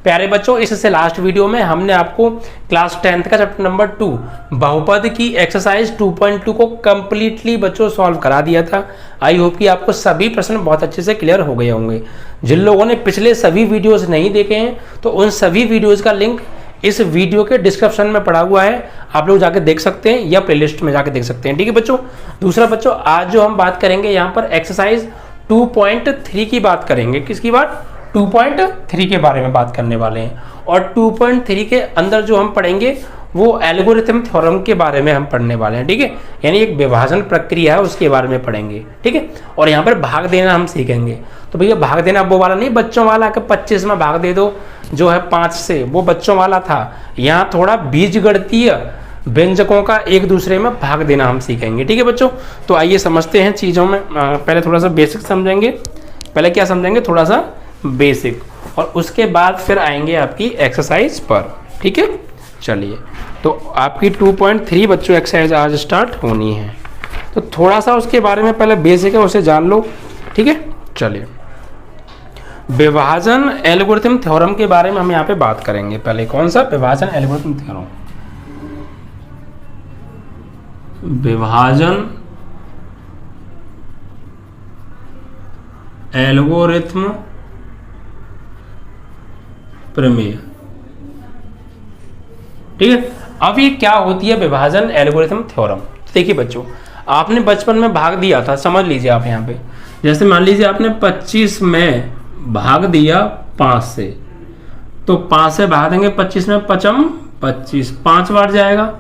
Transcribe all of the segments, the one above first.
प्यारे बच्चों, इससे लास्ट वीडियो में हमने आपको क्लास 10th का चैप्टर नंबर 2 बहुपद की एक्सरसाइज 2.2 को कंप्लीटली बच्चों सॉल्व करा दिया था। आई होप कि आपको सभी प्रश्न बहुत अच्छे से क्लियर हो गए होंगे। जिन लोगों ने पिछले सभी वीडियोस नहीं देखे हैं तो उन सभी वीडियोस का लिंक इस वीडियो के डिस्क्रिप्शन में पड़ा हुआ है, आप लोग जाके देख सकते हैं या प्लेलिस्ट में जाके देख सकते हैं। ठीक है बच्चों। दूसरा बच्चों, आज जो हम बात करेंगे यहाँ पर एक्सरसाइज 2.3 की बात करेंगे। किसकी बात? 2.3 के बारे में बात करने वाले हैं। और 2.3 के अंदर जो हम पढ़ेंगे वो एल्गोरिथम थ्योरम के बारे में हम पढ़ने वाले हैं। ठीक है, यानी एक विभाजन प्रक्रिया है उसके बारे में पढ़ेंगे। ठीक है, और यहाँ पर भाग देना हम सीखेंगे। तो भैया भाग देना वो वाला नहीं बच्चों वाला कि 25 में भाग दे दो जो है 5 से, वो बच्चों वाला था। यहाँ थोड़ा बीजगणितीय व्यंजकों का एक दूसरे में भाग देना हम सीखेंगे। ठीक है बच्चों, तो आइए समझते हैं चीज़ों में। पहले थोड़ा सा बेसिक समझेंगे। पहले क्या समझेंगे? थोड़ा सा बेसिक, और उसके बाद फिर आएंगे आपकी एक्सरसाइज पर। ठीक है, चलिए। तो आपकी 2.3 बच्चों एक्सरसाइज आज स्टार्ट होनी है, तो थोड़ा सा उसके बारे में पहले बेसिक है उसे जान लो। ठीक है, चलिए। विभाजन एल्गोरिथम थ्योरम के बारे में हम यहाँ पे बात करेंगे। पहले कौन सा? विभाजन एल्गोरिथम थ्योरम। विभाजन एल्गोरिथम प्रमेय। ठीक है, अब ये क्या होती है विभाजन एल्गोरिथम थ्योरम? देखिए बच्चों, आपने बचपन में भाग दिया था, समझ लीजिए आप यहाँ पे। जैसे मान लीजिए आपने 25 में भाग दिया 5 से, तो 5 से भाग देंगे 25 में, 5 25, 5 बार जाएगा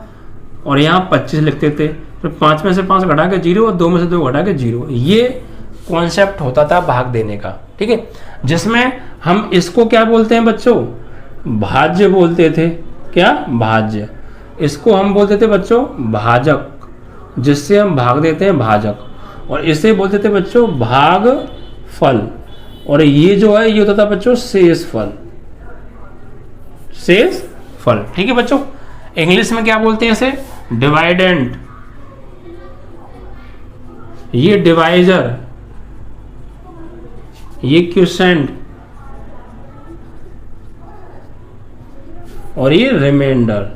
और यहाँ 25 लिखते थे। फिर 5 में से 5 घटा के 0 और 2 में से 2 घटा के 0। ये कॉन्सेप्ट होता था भाग देने का। ठीक है, जिसमें हम इसको क्या बोलते हैं बच्चों? भाज्य बोलते थे। क्या? भाज्य। इसको हम बोलते थे बच्चों भाजक, जिससे हम भाग देते हैं भाजक। और इसे बोलते थे बच्चों भागफल। और ये जो है ये होता था बच्चों शेषफल। शेषफल। ठीक है बच्चों, इंग्लिश में क्या बोलते हैं इसे? डिवाइडेंट। ये डिवाइजर, ये क्वोशिएंट और ये रिमाइंडर।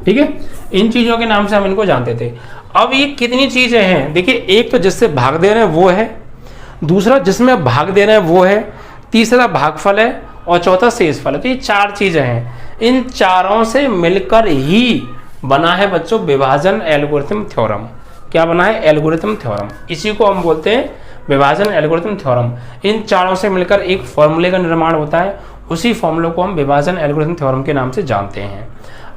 ठीक है, इन चीजों के नाम से हम इनको जानते थे। अब ये कितनी चीजें हैं देखिए, एक तो जिससे भाग दे रहे हैं वो है, दूसरा जिसमें भाग दे रहे हैं वो है, तीसरा भागफल है और चौथा शेषफल है। तो ये 4 चीजें हैं। इन चारों से मिलकर ही बना है बच्चों विभाजन एल्गोरिथम थ्योरम। क्या बना है? Algorithm theorem. इसी को हम बोलते हैं विभाजन एल्गोरिथम थ्योरम। इन चारों से मिलकर एक फॉर्मूले का निर्माण होता है, उसी फॉर्मूले को हम विभाजन एल्गोरिथम थ्योरम के नाम से जानते हैं।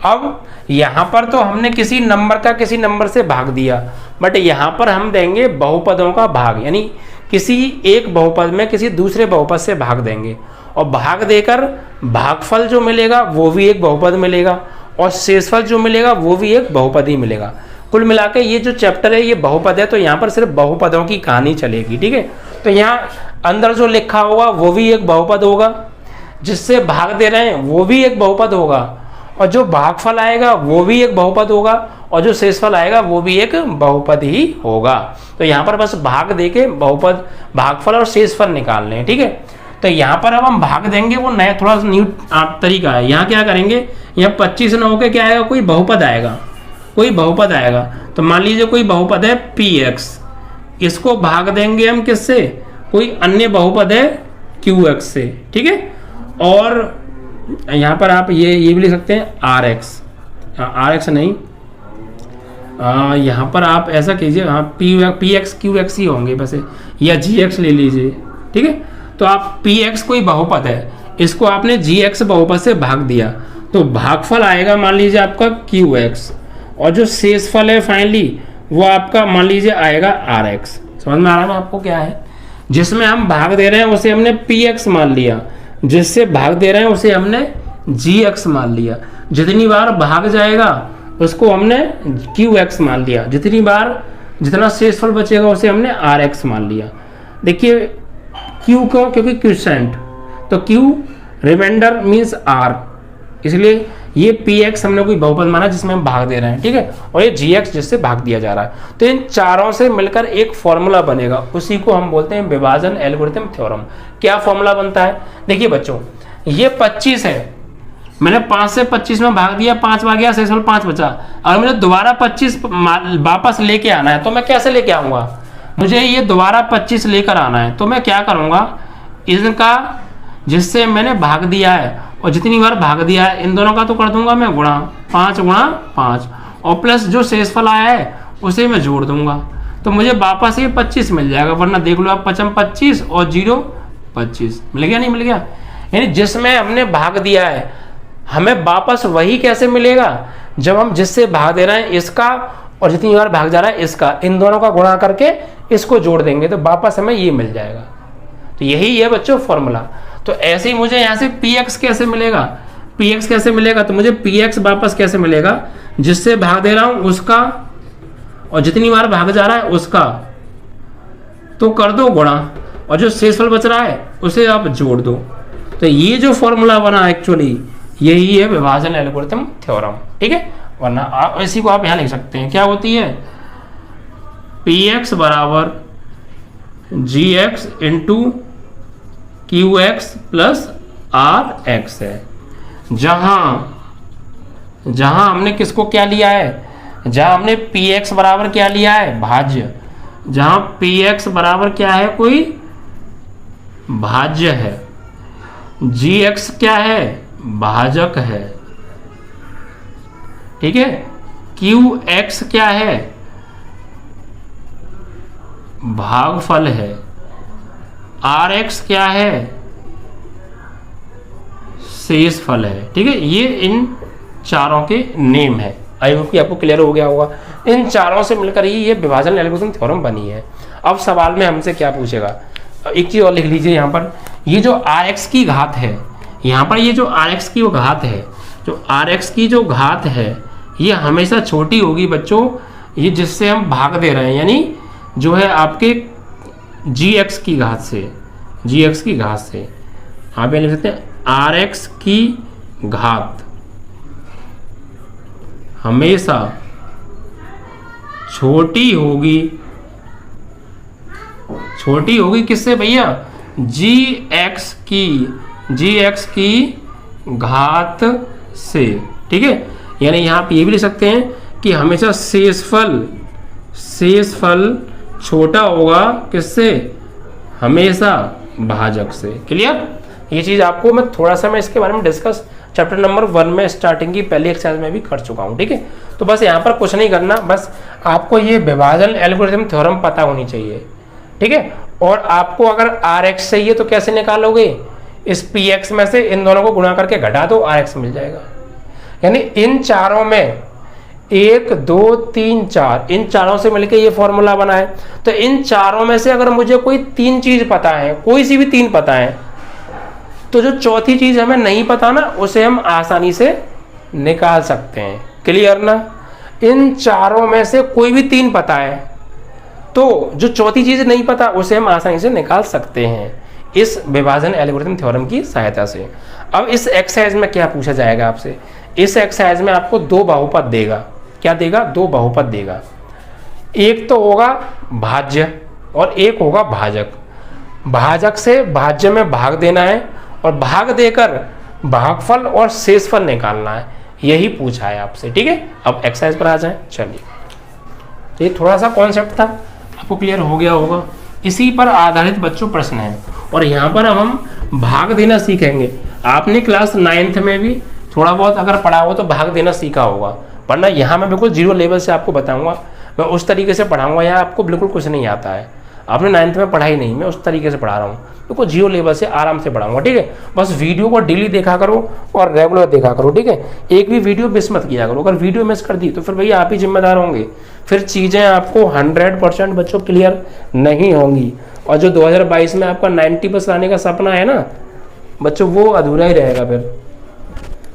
अब यहाँ पर तो हमने किसी नंबर का किसी नंबर से भाग दिया, बट यहाँ पर हम देंगे बहुपदों का भाग, यानी किसी एक बहुपद में किसी दूसरे बहुपद से भाग देंगे, और भाग देकर भागफल जो मिलेगा वो भी एक बहुपद मिलेगा, और शेषफल जो मिलेगा वो भी एक बहुपद ही मिलेगा। कुल मिलाकर ये जो चैप्टर है ये बहुपद है, तो यहाँ पर सिर्फ बहुपदों की कहानी चलेगी। ठीक है, तो यहाँ अंदर जो लिखा होगा वो भी एक बहुपद होगा, जिससे भाग दे रहे हैं वो भी एक बहुपद होगा, और जो भागफल आएगा वो भी एक बहुपद होगा, और जो शेषफल आएगा वो भी एक बहुपद ही होगा। तो यहाँ पर बस भाग देके बहुपद, भागफल और शेषफल निकालने हैं। ठीक है, तो यहाँ पर अब हम भाग देंगे, वो नया थोड़ा सा न्यू तरीका है। यहाँ क्या करेंगे? यहाँ 25 न होकर क्या आएगा? कोई बहुपद आएगा, कोई बहुपद आएगा। तो मान लीजिए कोई बहुपद है px, इसको भाग देंगे हम किससे? कोई अन्य बहुपद है qx से। ठीक है, और यहाँ पर आप ये भी लिख सकते हैं rx नहीं, यहाँ पर आप ऐसा कीजिए, हाँ px qx ही होंगे वैसे, या gx ले लीजिए। ठीक है, तो आप px कोई बहुपद है, इसको आपने gx बहुपद से भाग दिया, तो भागफल आएगा मान लीजिए आपका qx, और जो शेषफल है फाइनली वो आपका मान लीजिए आएगा rx। समझ में आ रहा है ना आपको क्या है? जिसमें हम भाग दे रहे हैं उसे हमने px मान लिया, जिससे भाग दे रहे हैं उसे हमने gx मान लिया, जितनी बार भाग जाएगा उसको हमने qx मान लिया, जितनी बार जितना शेषफल बचेगा उसे हमने rx मान लिया। देखिए q क्यों? क्योंकि क्वोशिएंट, तो q रिमाइंडर मीन्स r, इसलिए ये px हमने कोई बहुपद माना जिसमें हम भाग दे रहे हैं। ठीक है, और ये gx जिससे भाग दिया जा रहा है। तो इन चारों से मिलकर एक फॉर्मूला बनेगा, उसी को हम बोलते हैं विभाजन एल्गोरिथम थ्योरम। क्या फॉर्मूला बनता है? देखिए बच्चों, ये 25 है, मैंने 5 से 25 में भाग दिया, 5 भाग गया, शेषफल 5 बचा। और मुझे दोबारा 25 वापस लेके आना है, तो मैं कैसे लेके आऊंगा? मुझे ये दोबारा 25 लेकर आना है, तो मैं क्या करूंगा, इनका जिससे मैंने भाग दिया है और जितनी बार भाग दिया है इन दोनों का तो कर दूंगा मैं गुणा, 5 गुणा 5, और प्लस जो शेषफल आया है उसे मैं जोड़ दूंगा, तो मुझे वापस ये 25 मिल जाएगा। वरना देख लो आप, 55 25 और 0 25, मिल गया नहीं मिल गया? यानी जिसमें हमने भाग दिया है हमें वापस वही कैसे मिलेगा, जब हम जिससे भाग दे रहे हैं इसका और जितनी बार भाग जा रहा है इसका, इन दोनों का गुणा करके इसको जोड़ देंगे तो वापस हमें ये मिल जाएगा। तो यही है बच्चों फॉर्मूला। तो ऐसे ही मुझे यहाँ से px कैसे मिलेगा, px कैसे मिलेगा, तो मुझे px वापस कैसे मिलेगा, जिससे भाग दे रहा हूं उसका और जितनी बार भाग जा रहा है उसका, तो कर दो गुणा, और जो शेषफल बच रहा है उसे आप जोड़ दो। तो ये जो फॉर्मूला बना एक्चुअली यही है विभाजन एल्गोरिथम थ्योरम, ठीक है। वरना आप इसी को आप यहाँ लिख सकते हैं, क्या होती है, px बराबर gx into qx plus rx है। जहां हमने किसको क्या लिया है, जहां हमने px बराबर क्या लिया है, भाज्य, जहां px बराबर क्या है, कोई भाज्य है, gx क्या है, भाजक है, ठीक है, qx क्या है, भागफल है, rx क्या है, शेषफल है, ठीक है। ये इन चारों के नेम है। आई होप कि आपको क्लियर हो गया होगा। इन चारों से मिलकर ही ये विभाजन एल्गोरिथम थ्योरम बनी है। अब सवाल में हमसे क्या पूछेगा, एक चीज और लिख लीजिए यहाँ पर, ये जो rx की घात है, यहाँ पर ये जो rx की वो घात है, जो rx की जो घात है ये हमेशा छोटी होगी बच्चों, ये जिससे हम भाग दे रहे हैं, यानी जो है आपके gx की घात से, gx की घात से आप ये लिख सकते हैं rx की घात हमेशा छोटी होगी किससे भैया, gx की घात से, ठीक है। यानी यहाँ पे ये भी लिख सकते हैं कि हमेशा शेषफल छोटा होगा किससे, हमेशा भाजक से। क्लियर? ये चीज आपको मैं थोड़ा सा मैं इसके बारे में डिस्कस चैप्टर नंबर 1 में स्टार्टिंग की पहली एक्सरसाइज में भी कर चुका हूँ, ठीक है। तो बस यहाँ पर कुछ नहीं करना, बस आपको ये विभाजन एल्गोरिथम थ्योरम पता होनी चाहिए, ठीक है। और आपको अगर rx चाहिए तो कैसे निकालोगे, इस px में से इन दोनों को गुणा करके घटा दो, rx मिल जाएगा। यानी इन चारों में 1 2 3 4, इन चारों से मिलकर ये फॉर्मूला बना है। तो इन चारों में से अगर मुझे कोई 3 चीज पता है, कोई सी भी 3 पता है, तो जो चौथी चीज हमें नहीं पता ना, उसे हम आसानी से निकाल सकते हैं। क्लियर ना? इन चारों में से कोई भी 3 पता है, तो जो चौथी चीज नहीं पता उसे हम आसानी से निकाल सकते हैं इस विभाजन एल्गोरिथम थ्योरम की सहायता से। अब इस एक्सरसाइज में क्या पूछा जाएगा आपसे, इस एक्सरसाइज में आपको 2 बहुपद देगा। क्या देगा? 2 बहुपद देगा। एक तो होगा भाज्य और एक होगा भाजक। भाजक से भाज्य में भाग देना है और भाग देकर भागफल और शेषफल निकालना है, यही पूछा है आपसे, ठीक है। अब एक्सरसाइज पर आ जाएं। चलिए, ये थोड़ा सा कॉन्सेप्ट था, आपको क्लियर हो गया होगा। इसी पर आधारित बच्चों प्रश्न है और यहाँ पर अब हम भाग देना सीखेंगे। आपने क्लास 9th में भी थोड़ा बहुत अगर पढ़ा हो तो भाग देना सीखा होगा, वरना यहाँ मैं बिल्कुल 0 लेवल से आपको बताऊंगा, मैं उस तरीके से पढ़ाऊंगा। यहाँ आपको बिल्कुल कुछ नहीं आता है, आपने 9th में पढ़ा ही नहीं, मैं उस तरीके से पढ़ा रहा हूँ, बिल्कुल 0 लेवल से आराम से पढ़ाऊंगा, ठीक है। बस वीडियो को डेली देखा करो और रेगुलर देखा करो, ठीक है। एक भी वीडियो मिस मत किया करो, अगर वीडियो मिस कर दी तो फिर भैया आप ही जिम्मेदार होंगे, फिर चीज़ें आपको 100% बच्चों क्लियर नहीं होंगी। और जो 2022 में आपका 90+ लाने का सपना है ना बच्चों, वो अधूरा ही रहेगा फिर।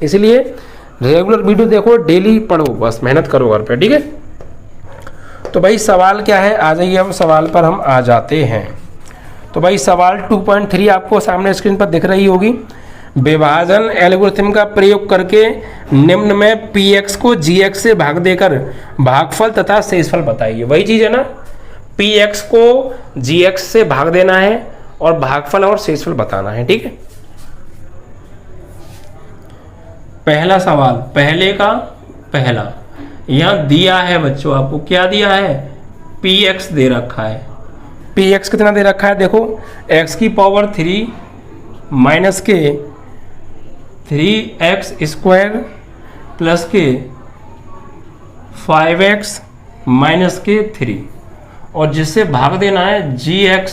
इसलिए रेगुलर वीडियो देखो, डेली पढ़ो, बस मेहनत करो घर पे, ठीक है। तो भाई सवाल क्या है, आ जाइए हम सवाल पर हम आ जाते हैं। तो भाई सवाल 2.3 आपको सामने स्क्रीन पर दिख रही होगी। विभाजन एल्गोरिथम का प्रयोग करके निम्न में px को gx से भाग देकर भागफल तथा शेषफल बताइए। वही चीज है ना, px को gx से भाग देना है और भागफल और शेषफल बताना है। ठीक है, पहला सवाल, पहले का पहला, यहां दिया है बच्चों, आपको क्या दिया है, px दे रखा है। px कितना दे रखा है, देखो x की पावर 3 माइनस के 3x स्क्वायर प्लस के 5x माइनस के 3, और जिससे भाग देना है gx,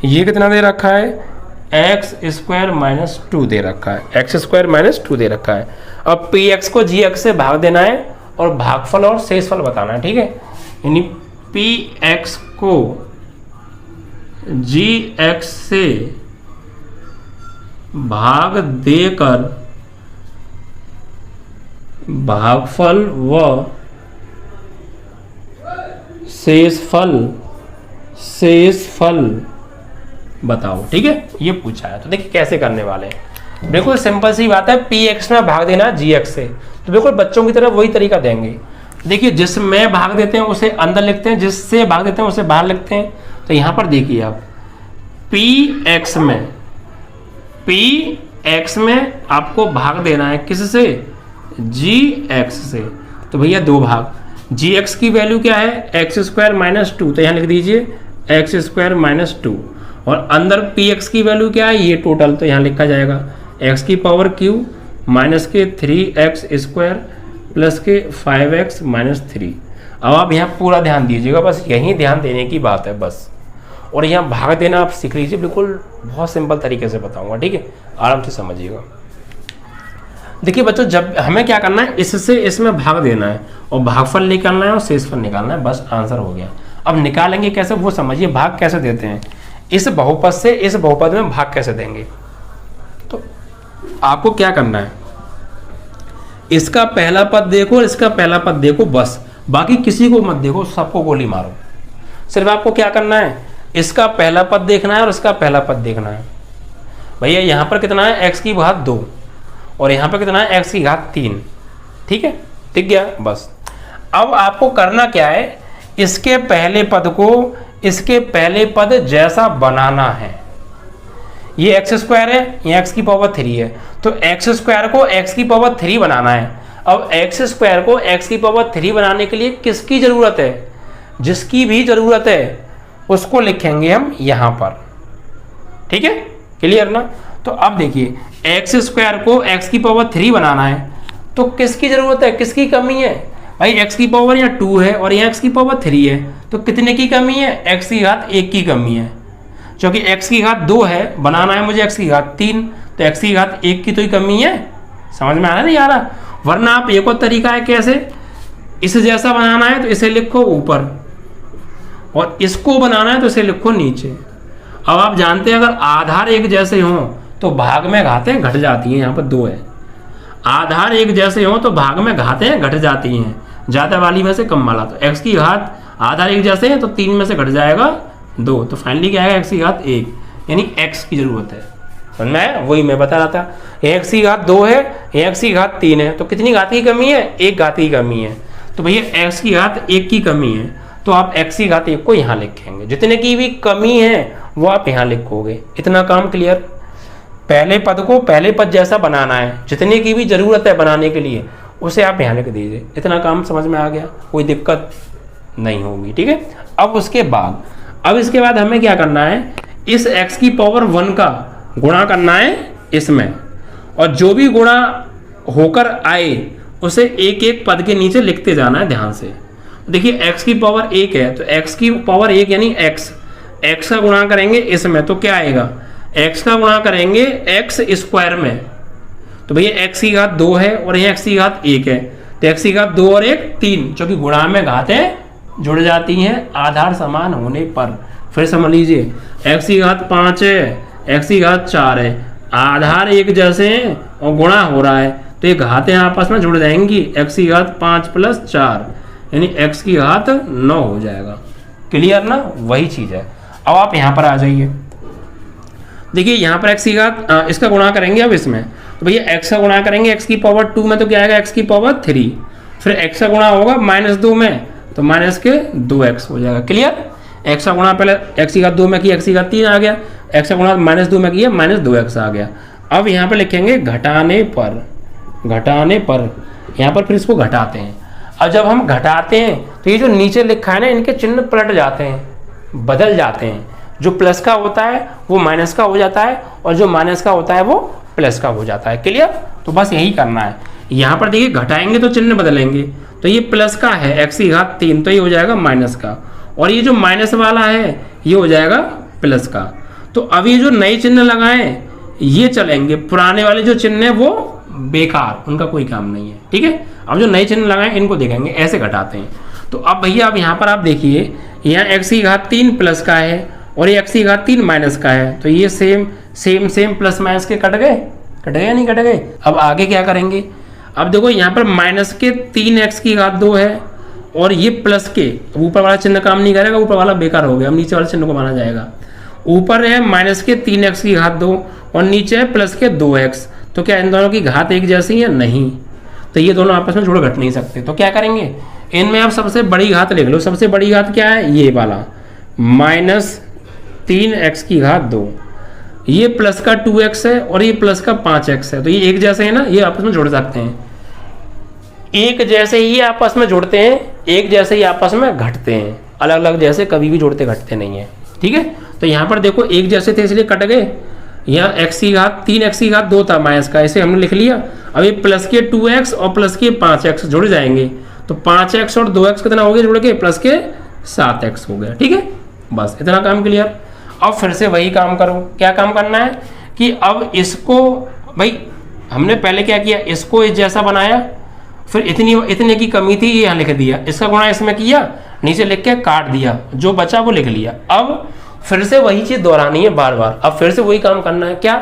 ये कितना दे रखा है, एक्स स्क्वायर माइनस 2 दे रखा है, एक्स स्क्वायर माइनस 2 दे रखा है। अब px को gx से भाग देना है और भागफल और शेषफल बताना है। ठीक है, यानी px को gx से भाग देकर भागफल व शेषफल बताओ। ठीक है, ये पूछा है, तो देखिए कैसे करने वाले हैं। बिल्कुल सिंपल सी बात है, px में भाग देना gx से, तो बिल्कुल बच्चों की तरह वही तरीका देंगे। देखिए जिसमें भाग देते हैं उसे अंदर लिखते हैं, जिससे भाग देते हैं उसे बाहर लिखते हैं। तो यहां पर देखिए आप px में आपको भाग देना है किससे, gx से। तो भैया दो भाग, gx की वैल्यू क्या है, एक्स स्क्वायर माइनस 2, तो यहां लिख दीजिए एक्स स्क्वायर माइनस 2, और अंदर px की वैल्यू क्या है, ये टोटल, तो यहां लिखा जाएगा x की पावर q माइनस के 3x स्क्वायर प्लस के 5x माइनस 3। अब आप यहाँ पूरा ध्यान दीजिएगा, बस यही ध्यान देने की बात है बस, और यहाँ भाग देना आप सीख लीजिए, बिल्कुल बहुत सिंपल तरीके से बताऊंगा। ठीक है, आराम से समझिएगा। देखिए बच्चों, जब हमें क्या करना है, इससे इसमें भाग देना है और भागफल निकालना है और शेषफल निकालना है, बस आंसर हो गया। अब निकालेंगे कैसे वो समझिए, भाग कैसे देते हैं, इस बहुपद से इस बहुपद में भाग कैसे देंगे। तो आपको क्या करना है, इसका पहला पद देखो और इसका पहला पद देखो, बस बाकी किसी को मत देखो, सबको गोली मारो। सिर्फ आपको क्या करना है, इसका पहला पद देखना है और इसका पहला पद देखना है। भैया यहाँ पर कितना है, x की घात 2, और यहाँ पर कितना है, x की घात 3। ठीक है, दिख गया बस। अब आपको करना क्या है, इसके पहले पद को इसके पहले पद जैसा बनाना है। ये एक्स स्क्वायर है, ये एक्स की पावर 3 है, तो एक्स स्क्वायर को एक्स की पावर 3 बनाना है। अब एक्स स्क्वायर को एक्स की पावर 3 बनाने के लिए किसकी जरूरत है, जिसकी भी जरूरत है उसको लिखेंगे हम यहां पर। ठीक है, क्लियर ना। तो अब देखिए एक्स स्क्वायर को एक्स की पावर 3 बनाना है, तो किसकी जरूरत है, किसकी कमी है भाई, एक्स की पावर यहाँ 2 है और यहाँ एक्स की पावर 3 है, तो कितने की कमी है, एक्स की घात 1 की कमी है। क्योंकि एक्स की घात 2 है, बनाना है मुझे एक्स की घात 3, तो एक्स की घात 1 की तो ही कमी है। समझ में आ रहा है नहीं आ रहा। वरना आप एक और तरीका है, कैसे, इस जैसा बनाना है तो इसे लिखो ऊपर, और इसको बनाना है तो इसे लिखो नीचे। अब आप जानते हैं अगर आधार एक जैसे हों तो भाग में घातें घट जाती हैं। यहाँ पर 2 है, आधार एक जैसे हों तो भाग में घातें घट जाती हैं, ज्यादा वाली में से कम वाला। तो एक्स की घात आधार एक जैसे हैं तो 3 में से घट जाएगा 2, तो फाइनली क्या आएगा, एक्स की घात 1, यानी एक्स की जरूरत है। समझ में आया, वही मैं बता रहा था। एक्स की घात 2 है, एक्स की घात 3 है, तो कितनी घात की कमी है, 1 घात की कमी है। तो भैया एक्स की घात 1 की कमी है, तो आप एक्स की घात 1 को यहाँ लिखेंगे, जितने की भी कमी है वो आप यहाँ लिखोगे। इतना काम क्लियर। पहले पद को पहले पद जैसा बनाना है, जितने की भी जरूरत है बनाने के लिए उसे आप यहाँ लिख दीजिए। इतना काम समझ में आ गया, कोई दिक्कत नहीं होगी। ठीक है, अब उसके बाद इसके बाद हमें क्या करना है, इस x की पावर 1 का गुणा करना है इसमें, और जो भी गुणा होकर आए उसे एक एक पद के नीचे लिखते जाना है ध्यान से। देखिए x की पावर 1 है, तो x की पावर 1 यानी x का गुणा करेंगे इसमें, तो क्या आएगा, x का गुणा करेंगे x स्क्वायर में, तो भैया x की घात 2 है और ये x की घात 1 है, तो x की घात 2 और 1 3, क्योंकि गुणा में घातें जुड़ जाती हैं आधार समान होने पर। फिर समझ लीजिए x की घात 5 है, x की घात 4 है, आधार एक जैसे हैं और गुणा हो रहा है, तो ये घातें आपस में जुड़ जाएंगी, x की घात 5 प्लस 4 यानी x की घात 9 हो जाएगा। क्लियर ना, वही चीज है। अब आप यहाँ पर आ जाइए, देखिए यहाँ पर x की घात इसका गुणा करेंगे अब इसमें, तो भैया x का गुणा करेंगे x की पावर 2 में, तो क्या आएगा x की पावर 3, फिर x का गुणा होगा -2 में, तो -2x हो जाएगा। क्लियर, एक्स का गुणा पहले एक्स की घात 2 में किया, एक्स की घात 3 आ गया, एक्स का गुणा -2 में किया -2x आ गया। अब यहाँ पर लिखेंगे घटाने पर, यहाँ पर फिर इसको घटाते हैं। अब जब हम घटाते हैं तो ये जो नीचे लिखा है ना, इनके चिन्ह पलट जाते हैं, बदल जाते हैं। जो प्लस का होता है वो माइनस का हो जाता है, और जो माइनस का होता है वो प्लस का हो जाता है। क्लियर? तो बस यही करना है। यहाँ पर देखिए घटाएंगे तो चिन्ह बदलेंगे, तो ये प्लस का है एक्स की घात 3, तो ये हो जाएगा माइनस का, और ये जो माइनस वाला है ये हो जाएगा प्लस का। तो अब ये जो नए चिन्ह लगाए ये चलेंगे, पुराने वाले जो चिन्ह है वो बेकार, उनका कोई काम नहीं है। ठीक है, अब जो नए चिन्ह लगाए इनको देखेंगे, ऐसे घटाते हैं। तो अब भैया अब यहाँ पर आप देखिए, यहाँ एक्स की घात 3 प्लस का है और ये एक्स की घात 3 माइनस का है, तो ये सेम प्लस माइनस के कट गए या नहीं कट गए? अब आगे क्या करेंगे? अब देखो यहाँ पर माइनस के 3x की घात 2 है और ये प्लस के, ऊपर वाला चिन्ह काम नहीं करेगा, ऊपर वाला बेकार हो गया, अब नीचे वाले चिन्ह को माना जाएगा। ऊपर है माइनस के 3x की घात 2 और नीचे है प्लस के 2x, तो क्या इन दोनों की घात एक जैसी है? नहीं, तो ये दोनों आपस में जुड़ घट नहीं सकते। तो क्या करेंगे, इनमें आप सबसे बड़ी घात लिख लो। सबसे बड़ी घात क्या है? ये वाला -3x की घात 2, ये प्लस का 2x है और ये प्लस का 5x है, तो ये एक जैसे है ना, ये आपस में जुड़ सकते हैं। एक जैसे ही आपस में जुड़ते हैं, एक जैसे ही आपस में घटते हैं, अलग अलग जैसे कभी भी जुड़ते घटते नहीं है। ठीक है, तो यहाँ पर देखो एक जैसे थे इसलिए कट गए। यहाँ x की घात 3x की घात 2 था माइनस का, ऐसे हमने लिख लिया। अब ये प्लस के 2x और प्लस के 5x जुड़ जाएंगे, तो 5x और 2x कितना हो गया जुड़ के? प्लस के 7x हो गया। ठीक है, बस इतना काम क्लियर। अब फिर से वही काम करो। क्या काम करना है कि अब इसको, भाई हमने पहले क्या किया, इसको इस जैसा बनाया, फिर इतने की कमी थी ये यहाँ लिख दिया, इसका गुणा इसमें किया, नीचे लिख के काट दिया, जो बचा वो लिख लिया। अब फिर से वही चीज दोहरानी है बार बार। अब फिर से वही काम करना है, क्या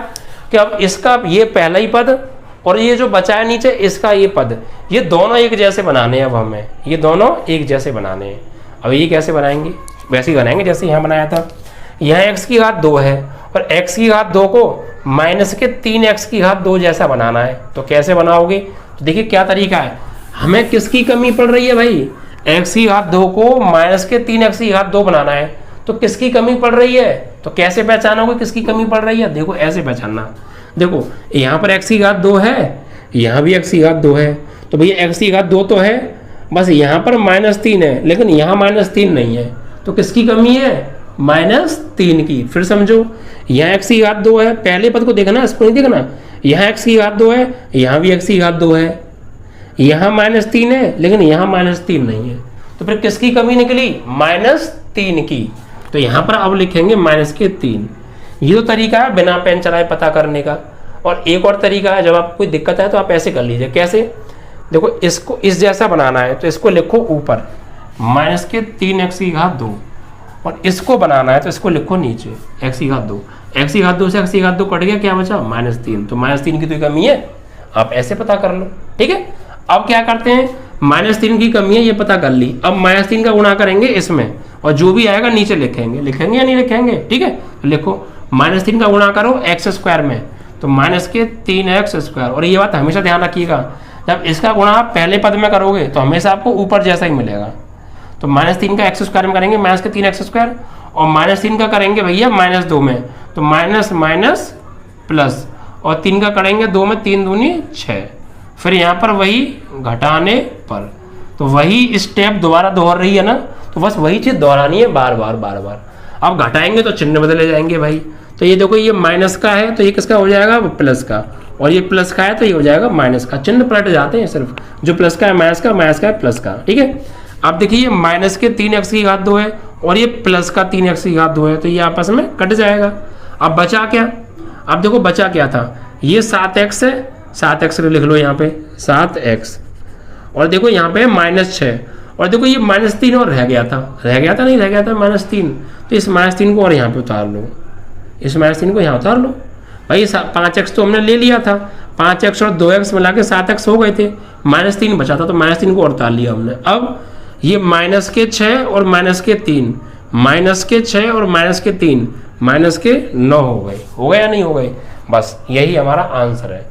कि अब इसका ये पहला ही पद और ये जो बचा है नीचे इसका ये पद, ये दोनों एक जैसे बनाने हैं। अब हमें ये दोनों एक जैसे बनाने हैं। अब ये कैसे बनाएंगे? वैसे ही बनाएंगे जैसे यहाँ बनाया था। यहाँ x की घात 2 है और x की घात 2 को माइनस के 3x की घात 2 जैसा बनाना है। तो कैसे बनाओगे? तो देखिए क्या तरीका है। हमें किसकी कमी पड़ रही है भाई? x की घात 2 को माइनस के 3x की घात 2 बनाना है, तो किसकी कमी पड़ रही है? तो कैसे पहचानोगे किसकी कमी पड़ रही है? देखो ऐसे पहचानना। देखो यहाँ पर x की घात 2 है, यहाँ भी x की घात 2 है, तो भैया x की घात 2 तो है, बस यहाँ पर -3 है, लेकिन यहाँ -3 नहीं है, तो किसकी कमी है? -3 की। फिर समझो, यहाँ x की घात 2 है, पहले पद को देखना, इसको नहीं देखना। यहाँ x की घात 2 है, यहाँ भी x की घात 2 है, यहाँ -3 है, लेकिन यहाँ -3 नहीं है, तो फिर किसकी कमी निकली? -3 की। तो यहाँ पर अब लिखेंगे -3। ये तो तरीका है बिना पेन चलाए पता करने का। और एक और तरीका है, जब आपको कोई दिक्कत है तो आप ऐसे कर लीजिए। कैसे? देखो इसको इस जैसा बनाना है, तो इसको लिखो ऊपर -3x की घात 2, और इसको बनाना है तो इसको लिखो नीचे x की घात 2। x की घात 2 से x की घात 2 कट गया, क्या बचा? -3। तो -3 की तो कमी है, आप ऐसे पता कर लो। ठीक है, अब क्या करते हैं, -3 की कमी है ये पता कर ली। अब -3 का गुणा करेंगे इसमें, और जो भी आएगा नीचे लिखेंगे या नहीं लिखेंगे? ठीक है, तो लिखो -3 का गुणा करो x² में, तो -3x²। और ये बात हमेशा ध्यान रखिएगा, जब इसका गुणा आप पहले पद में करोगे तो हमेशा आपको ऊपर जैसा ही मिलेगा। तो -3 का x² में करेंगे -3x², और -3 का करेंगे भैया -2 में, तो माइनस प्लस, और 3 का करेंगे 2 में, 3 दूनी 6। फिर यहाँ पर वही घटाने पर, तो वही स्टेप दोबारा दोहर रही है ना, तो बस वही चीज दोहरानी है बार बार। अब घटाएंगे तो चिन्ह बदले जाएंगे भाई। तो ये देखो ये माइनस का है तो ये किसका हो जाएगा? प्लस का, और ये प्लस का है तो ये हो जाएगा माइनस का। चिन्ह पलट जाते हैं सिर्फ, जो प्लस का है माइनस का, माइनस का है प्लस का। ठीक है, अब देखिए ये माइनस के 3x की घात 2 है और ये प्लस का 3x की घात 2 है, तो ये आपस में कट जाएगा। अब बचा क्या? अब देखो बचा क्या था, ये 7x है, 7x लिख लो यहाँ पे 7x, और देखो यहाँ पे -6, और देखो ये -3 और रह गया था -3, तो इस -3 को और यहाँ पे उतार लो, इस -3 को यहाँ उतार लो भाई। 5x तो हमने ले लिया था, 5x और 2x मिला के 7x हो गए थे, -3 बचा था, तो -3 को और उतार लिया हमने। अब ये -6 और -3, -6 और -3, -9 हो गए या नहीं हो गए? बस यही हमारा आंसर है।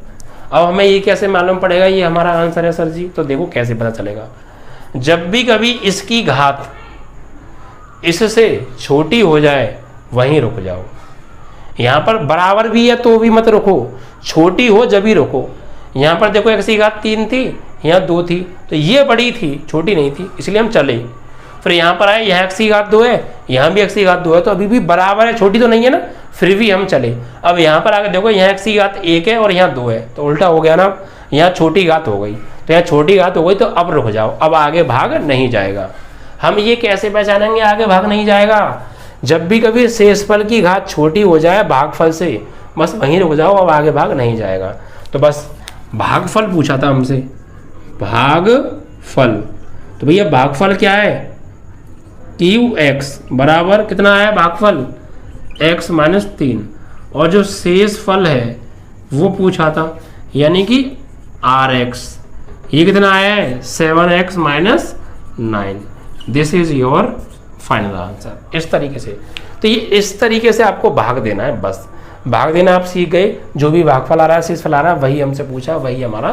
अब हमें ये कैसे मालूम पड़ेगा ये हमारा आंसर है सर जी? तो देखो कैसे पता चलेगा, जब भी कभी इसकी घात इससे छोटी हो जाए वहीं रुक जाओ। यहाँ पर बराबर भी है तो भी मत रुको, छोटी हो जब ही रुको। यहाँ पर देखो x की घात 3 थी, यहाँ 2 थी, तो ये बड़ी थी, छोटी नहीं थी, इसलिए हम चले। फिर यहाँ पर आए, यहाँ x की घात 2 है, यहाँ भी x की घात 2 है, तो अभी भी बराबर है, छोटी तो नहीं है ना, फिर भी हम चले। अब यहाँ पर आकर देखो, यहाँ x की घात 1 है और यहाँ 2 है, तो उल्टा हो गया ना, यहाँ छोटी घात हो गई, तो यहाँ छोटी घात हो गई, तो अब रुक जाओ, अब आगे भाग नहीं जाएगा। हम ये कैसे पहचानेंगे आगे भाग नहीं जाएगा? जब भी कभी शेषफल की घात छोटी हो जाए भागफल से, बस वहीं रुक जाओ, अब आगे भाग नहीं जाएगा। तो बस भागफल पूछा था हमसे, भागफल, तो भैया भागफल क्या है? QX बराबर कितना है भागफल? x माइनस 3, और जो शेषफल है वो पूछा था, यानी कि RX, ये कितना आया है? 7x minus 9। This is your final answer. इस तरीके से, तो ये इस तरीके से आपको भाग देना है, बस भाग देना आप सीख गए। जो भी भागफल आ रहा है, शेषफल आ रहा है, वही हमसे पूछा, वही हमारा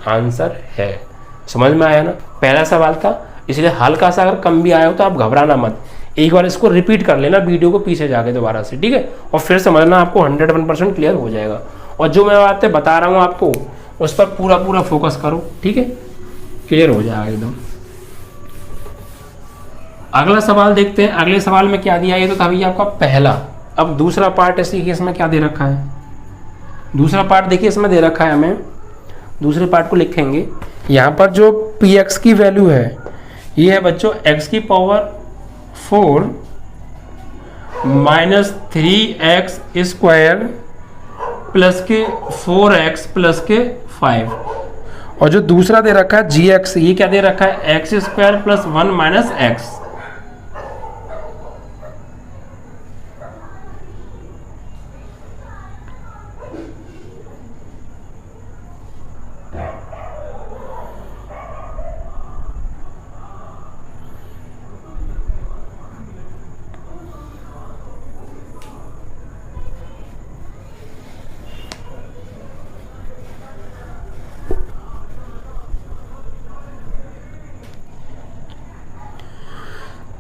आंसर है। समझ में आया ना? पहला सवाल था, इसलिए हल्का सा अगर कम भी आया हो तो आप घबराना मत, एक बार इसको रिपीट कर लेना वीडियो को पीछे जाके दोबारा से, ठीक है? और फिर समझना, आपको 101% क्लियर हो जाएगा। और जो मैं बातें बता रहा हूँ आपको, उस पर पूरा पूरा फोकस करो, ठीक है? क्लियर हो जाएगा एकदम। अगला सवाल देखते हैं। अगले सवाल में क्या दिया? ये तो था भैया आपका पहला। अब दूसरा पार्ट ऐसे ही, इसमें क्या दे रखा है? दूसरा पार्ट देखिए इसमें दे रखा है, हमें दूसरे पार्ट को लिखेंगे। यहाँ पर जो px की वैल्यू है ये है बच्चों x की power 4 minus 3x square plus के 4x प्लस के 5, और जो दूसरा दे रखा है gx, ये क्या दे रखा है? x square plus 1 minus x।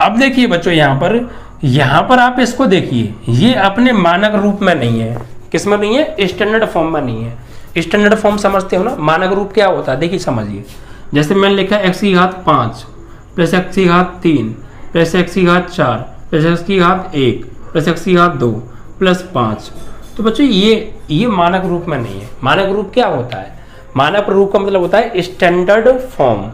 अब देखिए बच्चों, यहाँ पर आप इसको देखिए, ये अपने मानक रूप में नहीं है। किस में नहीं है? स्टैंडर्ड फॉर्म में नहीं है। स्टैंडर्ड फॉर्म समझते हो ना? मानक रूप क्या होता है देखिए, समझिए। जैसे मैंने लिखा x की घात 5 प्लस x की घात 3 प्लस x की घात 4 प्लस x की घात 1 प्लस x की घात 2 प्लस 5। तो बच्चों ये मानक रूप में नहीं है। मानक रूप क्या होता है? मानक रूप का मतलब होता है standard form.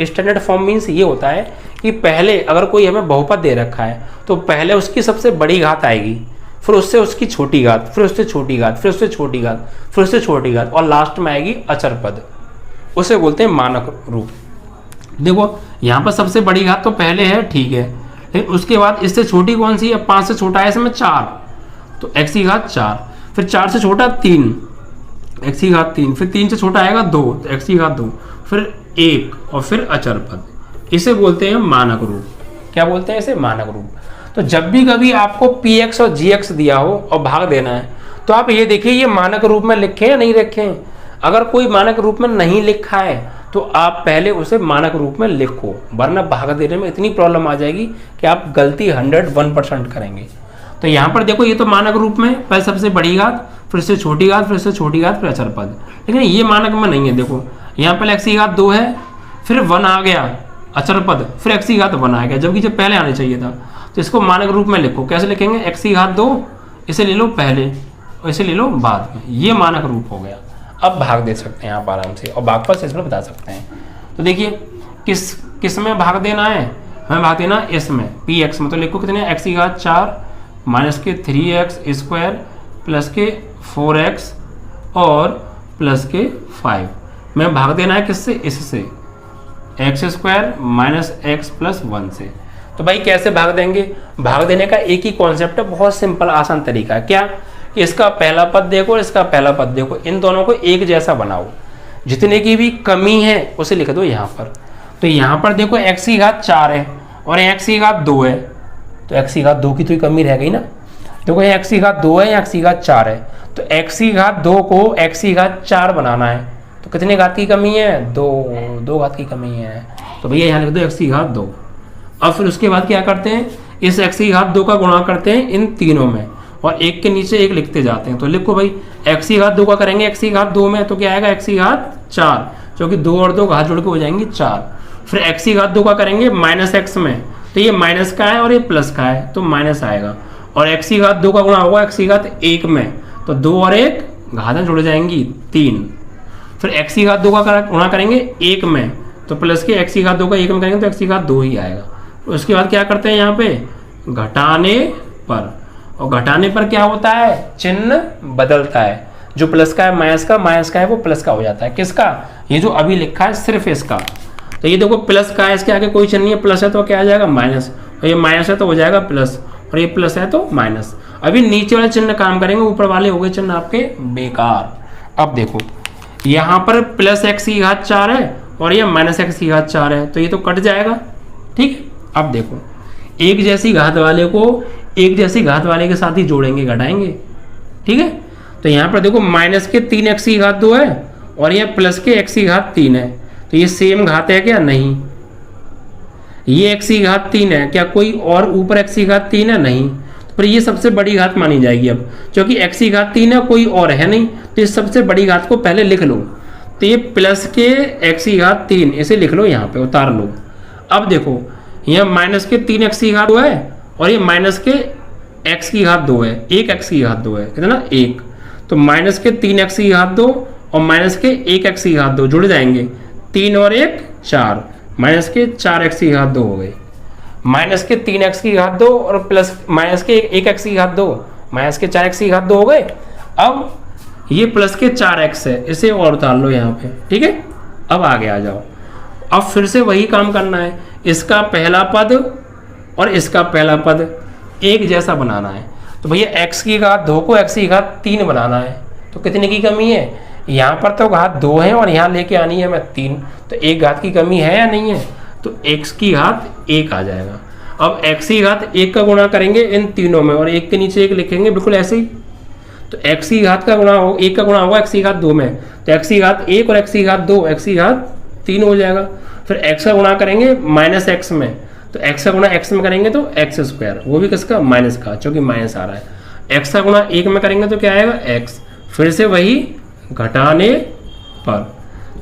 Standard form means ये होता है कि पहले अगर कोई हमें बहुपद दे रखा है तो पहले उसकी सबसे बड़ी घात आएगी, फिर उससे उसकी छोटी घात, फिर उससे छोटी घात, फिर उससे छोटी घात, फिर उससे छोटी घात, और लास्ट में आएगी अचर पद। उसे बोलते हैं मानक रूप। देखो यहाँ पर सबसे बड़ी घात तो पहले है, ठीक है, लेकिन उसके बाद इससे छोटी कौन सी है? 5 से छोटा है इसमें 4, तो x की घात 4, फिर 4 से छोटा 3, x की घात 3, फिर 3 से छोटा आएगा 2, तो x की घात 2, फिर 1, और फिर अचर पद। इसे बोलते हैं मानक रूप। क्या बोलते हैं इसे? मानक रूप। तो जब भी कभी आपको px और gx दिया हो और भाग देना है, तो आप ये देखिए ये मानक रूप में लिखे या नहीं लिखे। अगर कोई मानक रूप में नहीं लिखा है तो आप पहले उसे मानक रूप में लिखो, वरना भाग देने में इतनी प्रॉब्लम आ जाएगी कि आप गलती 101% करेंगे। तो यहाँ पर देखो, ये तो मानक रूप में पहले सबसे बड़ी घात, फिर से छोटी घात, फिर से छोटी घात, फिर अचर पद। लेकिन ये मानक में नहीं है। देखो यहाँ पर x की घात 2 है, फिर 1 आ गया अचर पद, फिर x की घात 1 आ गया, जबकि जब पहले आने चाहिए था। तो इसको मानक रूप में लिखो। कैसे लिखेंगे? x की घात 2, इसे ले लो पहले और इसे ले लो बाद में, ये मानक रूप हो गया। अब भाग दे सकते हैं आप आराम से, और भागफल से इसमें बता सकते हैं। तो देखिए किस में भाग देना है? हमें भाग देना इसमें px में। तो लिखो कितने? x की घात 4 माइनस के 3x स्क्वायर प्लस के 4x और प्लस के 5 में भाग देना है किससे? इससे, x square minus x plus 1 से। तो भाई कैसे भाग देंगे? भाग देने का एक ही कॉन्सेप्ट है, बहुत सिंपल आसान तरीका है। क्या? कि इसका पहला पद देखो और इसका पहला पद देखो, इन दोनों को एक जैसा बनाओ, जितने की भी कमी है उसे लिख दो यहाँ पर। तो यहाँ पर देखो x की घात 4 है और x की घात 2 है, तो x की घात 2 की तो कमी रह गई ना। देखो ये x की घात 2 है, x की घात 4 है, तो x की घात 2 को x की घात 4 बनाना है, तो कितने घात की कमी है? 2 घात की कमी है। तो भैया यहाँ लिख दो x की घात 2। अब फिर उसके बाद क्या करते हैं? इस x की घात 2 का गुणा करते हैं इन तीनों में और एक के नीचे एक लिखते जाते हैं। तो लिखो भाई x की घात 2 का करेंगे x की घात 2 में तो क्या आएगा x की घात 4, क्योंकि 2 और 2 घात जोड़ के हो जाएंगी 4। फिर x की घात 2 का करेंगे माइनस x में, तो ये माइनस का है और ये प्लस का है तो माइनस आएगा। और x की घात 2 का गुणा होगा x की घात 1 में, तो 2 और 1 घातें जुड़ जाएंगी 3। फिर x की घात 2 का गुणा करेंगे 1 में, तो प्लस के x की घात 2 का 1 में करेंगे तो x की घात 2 ही आएगा। उसके बाद क्या करते हैं यहाँ पे घटाने पर, और घटाने पर क्या होता है, चिन्ह बदलता है। जो प्लस का है माइनस का है वो प्लस का हो जाता है। किसका, ये जो अभी लिखा है सिर्फ इसका। तो ये देखो प्लस का है, इसके आगे कोई चिन्ह नहीं है, प्लस है तो क्या आ जाएगा माइनस, और ये माइनस है तो हो जाएगा प्लस, और ये प्लस है तो माइनस। अभी नीचे वाले चिन्ह काम करेंगे, ऊपर वाले हो गए चिन्ह आपके बेकार। अब देखो यहाँ पर प्लस x की घात 4 है और ये माइनस x की घात 4 है, तो ये तो कट जाएगा। ठीक है, अब देखो एक जैसी घात वाले को एक जैसी घात वाले के साथ ही जोड़ेंगे, घटाएंगे। ठीक है, तो यहाँ पर देखो माइनस के 3x की घात 2 है और ये प्लस के x की घात 3 है, तो ये सेम घात है क्या, नहीं। ये x की घात 3 है, क्या कोई और ऊपर x की घात 3 है, नहीं। पर ये सबसे बड़ी घात मानी जाएगी अब, क्योंकि x की घात 3 है, कोई और है नहीं, तो इस सबसे बड़ी घात को पहले लिख लो। तो ये प्लस के x की घात 3 इसे लिख लो, यहाँ पे उतार लो। अब देखो यहाँ माइनस के 3x की घात 2 है और ये माइनस के x की घात 2 है, एक x की घात 2 है, कितना 1। तो माइनस के 3x की घात 2 और माइनस के 1x की घात 2 जुड़ जाएंगे, 3 और 1 4, माइनस के 4x की घात 2 हो गई। माइनस के 3x की घात 2 और प्लस माइनस के 1x की घात 2, माइनस के 4x की घात 2 हो गए। अब ये प्लस के 4x है, इसे और उतार लो यहाँ पे। ठीक है, अब आगे आ जाओ। अब फिर से वही काम करना है, इसका पहला पद और इसका पहला पद एक जैसा बनाना है। तो भैया x की घात 2 को x की घात 3 बनाना है, तो कितने की कमी है, यहाँ पर तो घात 2 है और यहाँ लेके आनी है मैं 3, तो एक घात की कमी है या नहीं है, तो x की घात 1 आ जाएगा। अब x की घात 1 का गुणा करेंगे इन तीनों में और एक के नीचे एक लिखेंगे, बिल्कुल ऐसे ही। तो x की घात का गुणा हो 1 का गुणा होगा x की घात 2 में, तो x की घात 1 और x की घात 2 x की घात 3 हो जाएगा। फिर x का गुणा करेंगे माइनस x में, तो x का गुणा x में करेंगे तो x स्क्वायर, वो भी किसका, माइनस का, क्योंकि माइनस आ रहा है। x का गुणा 1 में करेंगे तो क्या आएगा x। फिर से वही घटाने पर,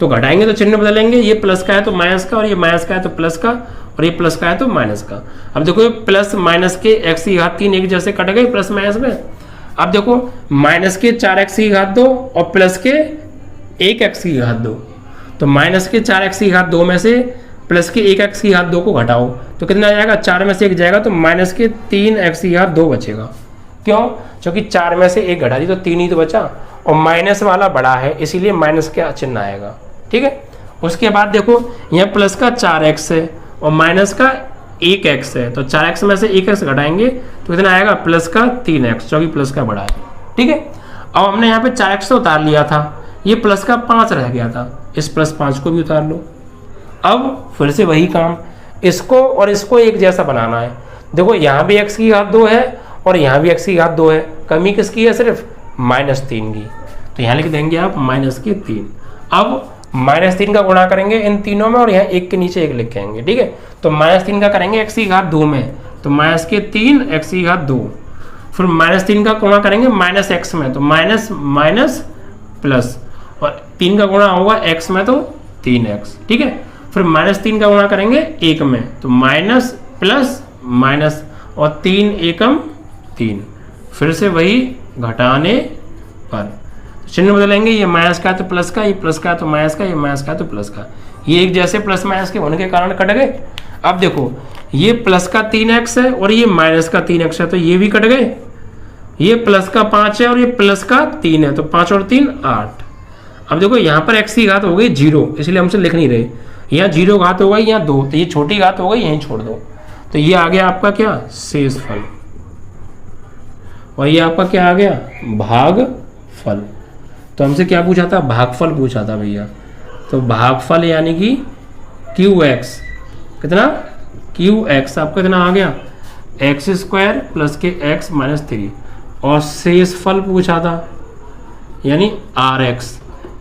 तो घटाएंगे तो चिन्ह बदलेंगे, ये प्लस का है तो माइनस का, और ये माइनस का है तो प्लस का, और ये प्लस का है तो माइनस का। अब देखो प्लस माइनस के x की घात 3 एक जैसे कट गए प्लस माइनस में। अब देखो माइनस के 4x की घात 2 और प्लस के 1x की घात 2, तो माइनस के 4x की घात 2 में से प्लस के 1x की घात 2 को घटाओ तो कितना आ जाएगा, 4 में से 1 जाएगा तो माइनस के 3x की घात 2 बचेगा। क्यों, क्योंकि 4 में से 1 घटा दी तो 3 ही तो बचा, और माइनस वाला बड़ा है इसीलिए माइनस का चिन्ह आएगा। ठीक है, उसके बाद देखो यहाँ प्लस का 4x है और माइनस का 1x है, तो 4x में से 1x घटाएंगे तो कितना आएगा, प्लस का 3x, क्योंकि प्लस का बड़ा है। ठीक है, अब हमने यहाँ पे 4x तो उतार लिया था, ये प्लस का 5 रह गया था, इस प्लस 5 को भी उतार लो। अब फिर से वही काम, इसको और इसको एक जैसा बनाना है। देखो यहाँ भी x की घात 2 है और यहाँ भी x की घात 2 है, कमी किसकी है, सिर्फ -3 की, तो यहाँ लिख देंगे आप -3। अब -3 का गुणा करेंगे इन तीनों में और यहाँ एक के नीचे एक लिखेंगे। ठीक है, तो -3 का करेंगे x की घात 2 में, तो -3 x की घात 2। फिर -3 का गुणा करेंगे -x में, तो माइनस माइनस प्लस, और 3 का गुणा होगा x में तो 3x। ठीक है, फिर -3 का गुणा करेंगे 1 में, तो माइनस प्लस माइनस, और 3 एकम 3। फिर से वही घटाने पर चिन्ह बदलेंगे, ये माइनस का है तो प्लस का, ये प्लस का है तो माइनस का, ये माइनस का है तो प्लस का, ये एक जैसे प्लस माइनस के होने के कारण कट गए। अब देखो ये प्लस का 3x है और ये माइनस का 3x है, तो ये भी कट गए। ये प्लस का 5 है और ये प्लस का 3 है, तो 5 और 3 8। अब देखो यहाँ पर x की घात हो गई 0, इसलिए हमसे लिख नहीं रहे, यहाँ 0 घात हो गई, यहाँ 2, तो ये छोटी घात हो गई, यहीं छोड़ दो। तो ये आ गया आपका क्या, शेषफल, और ये आपका क्या आ गया, भागफल। तो हमसे क्या पूछा था, भागफल पूछा था भैया। तो भागफल यानी कि qx, कितना, qx आपका कितना आ गया, x² प्लस के x -3, और शेषफल पूछा था यानी rx,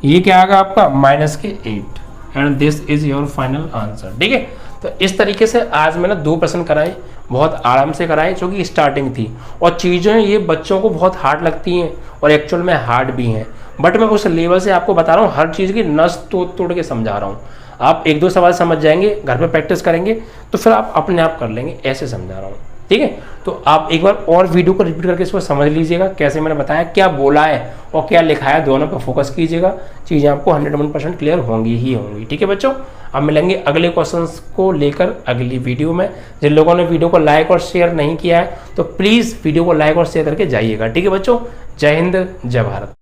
ये क्या आ गया आपका -8, and this is your final answer. ठीक है, तो इस तरीके से आज मैंने 2 प्रश्न कराए, बहुत आराम से कराएं, क्योंकि स्टार्टिंग थी और चीज़ें ये बच्चों को बहुत हार्ड लगती हैं और एक्चुअल में हार्ड भी हैं, बट मैं उस लेवल से आपको बता रहा हूँ, हर चीज़ की नस तोड़ तोड़ के समझा रहा हूँ। आप एक दो सवाल समझ जाएंगे, घर पे प्रैक्टिस करेंगे तो फिर आप अपने आप कर लेंगे, ऐसे समझा रहा हूँ। ठीक है, तो आप एक बार और वीडियो को रिपीट करके इसको समझ लीजिएगा, कैसे मैंने बताया, क्या बोला है और क्या लिखा है, दोनों पर फोकस कीजिएगा, चीज़ें आपको 101% क्लियर होंगी ही होंगी। ठीक है बच्चों, अब मिलेंगे अगले क्वेश्चंस को लेकर अगली वीडियो में। जिन लोगों ने वीडियो को लाइक और शेयर नहीं किया है तो प्लीज़ वीडियो को लाइक और शेयर करके जाइएगा। ठीक है बच्चों, जय हिंद, जय भारत।